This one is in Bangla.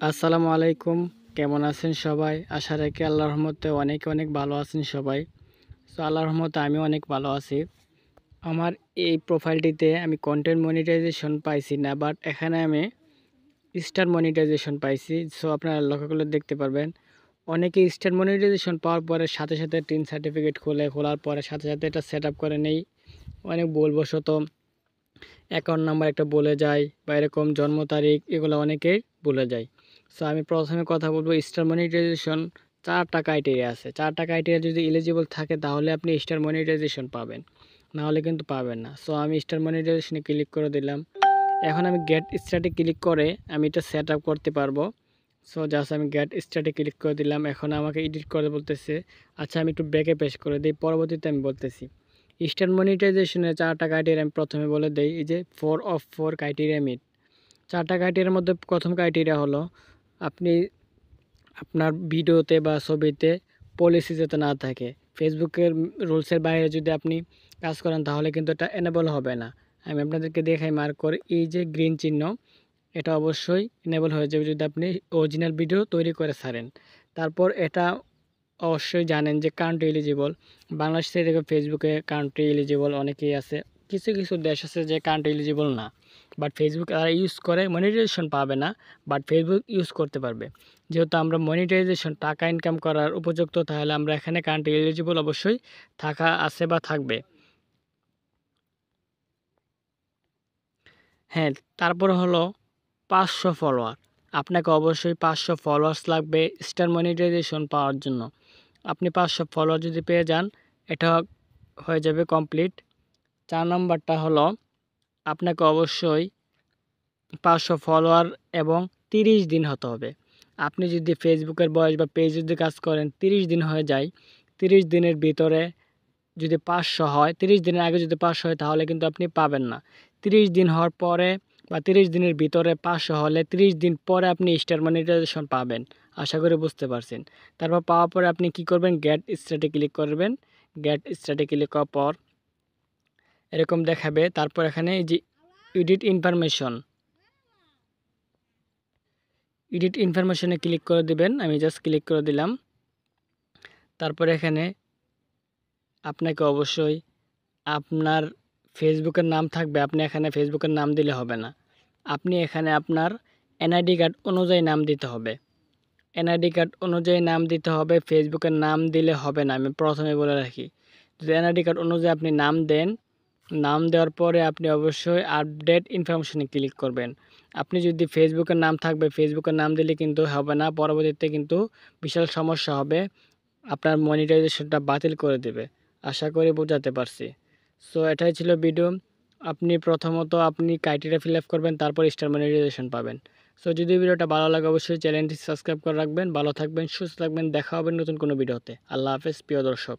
আসসালামু আলাইকুম। কেমন আছেন সবাই? আশা রাখি আল্লাহর রহমতে অনেক অনেক ভালো আছেন সবাই। সো আল্লাহর রহমতে আমি অনেক ভালো আছি। আমার এই প্রোফাইলটিতে আমি কন্টেন্ট মনিটাইজেশন পাইছি না, বাট এখানে আমি স্টার মনিটাইজেশন পাইছি। সো আপনারা লক্ষ্য করলে দেখতে পারবেন অনেকে স্টার মনিটাইজেশন পাওয়ার পরে সাথে সাথে টিন সার্টিফিকেট খোলার পরে সাথে সাথে এটা সেট আপ করে নেই। অনেক ভুলবশত অ্যাকাউন্ট নাম্বার একটা বলে যায় বা এরকম জন্ম তারিখ এগুলো অনেকেই ভুলে যায়। সো আমি প্রথমে কথা বলবো স্টার মনিটাইজেশন 4টা ক্রাইটেরিয়া আছে। 4টা ক্রাইটেরিয়া যদি এলিজিবল থাকে তাহলে আপনি স্টার মনিটাইজেশন পাবেন, নাহলে কিন্তু পাবেন না। সো আমি স্টার মনিটাইজেশনে ক্লিক করে দিলাম। এখন আমি গেট স্টার্টে ক্লিক করে আমি এটা সেট আপ করতে পারবো। সো জাস্ট আমি গেট স্টার্টে ক্লিক করে দিলাম। এখন আমাকে এডিট করে বলতেছে। আচ্ছা, আমি একটু ব্যাকে পেশ করে দিই, পরবর্তীতে আমি বলতেছি। স্টার মনিটাইজেশনের 4টা ক্রাইটেরিয়া আমি প্রথমে বলে দেই। এই যে 4 অফ 4 ক্রাইটেরিয়া মিট। 4টা ক্রাইটেরিয়ার মধ্যে প্রথম ক্রাইটেরিয়া হলো আপনি আপনার ভিডিওতে বা ছবিতে পলিসি যাতে না থাকে। ফেসবুকের রুলসের বাইরে যদি আপনি কাজ করেন তাহলে কিন্তু এটা এনেবল হবে না। আমি আপনাদেরকে দেখাই মার্ক করে, এই যে গ্রিন চিহ্ন, এটা অবশ্যই এনেবল হয়ে যাবে যদি আপনি অরিজিনাল ভিডিও তৈরি করে ছাড়েন। তারপর এটা অবশ্যই জানেন যে কান্ট্রি এলিজিবল। বাংলাদেশ থেকে ফেসবুকে কান্ট্রি এলিজিবল অনেকেই আছে। কিছু কিছু দেশ আছে যে কান্ট্রি এলিজিবল না, বাট ফেসবুক তারা ইউজ করে, মনিটাইজেশন পাবে না, বাট ফেসবুক ইউজ করতে পারবে। যেহেতু আমরা মনিটাইজেশন টাকা ইনকাম করার উপযুক্ত, তাহলে আমরা এখানে কান্ট্রি এলিজিবল অবশ্যই থাকা আছে বা থাকবে। হ্যাঁ, তারপর হলো 500 ফলোয়ার। আপনাকে অবশ্যই 500 ফলোয়ার্স লাগবে স্টার মনিটাইজেশন পাওয়ার জন্য। আপনি 500 ফলোয়ার যদি পেয়ে যান, এটা হয়ে যাবে কমপ্লিট। 4 নম্বরটা হলো আপনাকে অবশ্যই 500 ফলোয়ার এবং 30 দিন হতে হবে। আপনি যদি ফেসবুকের বয়স বা পেজ যদি কাজ করেন 30 দিন হয়ে যায়, 30 দিনের ভিতরে যদি 500 হয়, 30 দিনের আগে যদি 500 হয় তাহলে কিন্তু আপনি পাবেন না। 30 দিন হওয়ার পরে বা 30 দিনের ভিতরে 500 হলে 30 দিন পরে আপনি স্টার মনিটাইজেশন পাবেন। আশা করি বুঝতে পারছেন। তারপর পাওয়ার পরে আপনি কি করবেন, গেট স্টার্টে ক্লিক করবেন। গেট স্টার্টে ক্লিক করার পর এরকম দেখাবে। তারপর এখানে এই যে এডিট ইনফরমেশনে ক্লিক করে দিবেন। আমি জাস্ট ক্লিক করে দিলাম। তারপর এখানে আপনাকে অবশ্যই আপনার ফেসবুকের নাম থাকবে। আপনি এখানে ফেসবুকের নাম দিলে হবে না। আপনি এখানে আপনার এনআইডি কার্ড অনুযায়ী নাম দিতে হবে। এনআইডি কার্ড অনুযায়ী নাম দিতে হবে, ফেসবুকের নাম দিলে হবে না। আমি প্রথমে বলে রাখি, যদি এনআইডি কার্ড অনুযায়ী আপনি নাম দেন, নাম দেওয়ার পরে আপনি অবশ্যই আপডেট ইনফরমেশনে ক্লিক করবেন। আপনি যদি ফেসবুকের নাম থাকবে, ফেসবুকের নাম দিলে কিন্তু হবে না, পরবর্তীতে কিন্তু বিশাল সমস্যা হবে, আপনার মনিটাইজেশনটা বাতিল করে দেবে। আশা করি বোঝাতে পারছি। সো এটাই ছিল ভিডিও। আপনি প্রথমত আপনি ক্রাইটেরিয়া ফিল আপ করবেন, তারপর স্টার মনিটাইজেশন পাবেন। সো যদি ভিডিওটা ভালো লাগে অবশ্যই চ্যানেলটি সাবস্ক্রাইব করে রাখবেন। ভালো থাকবেন, সুস্থ থাকবেন, দেখা হবে নতুন কোনো ভিডিওতে। আল্লাহ হাফেজ প্রিয় দর্শক।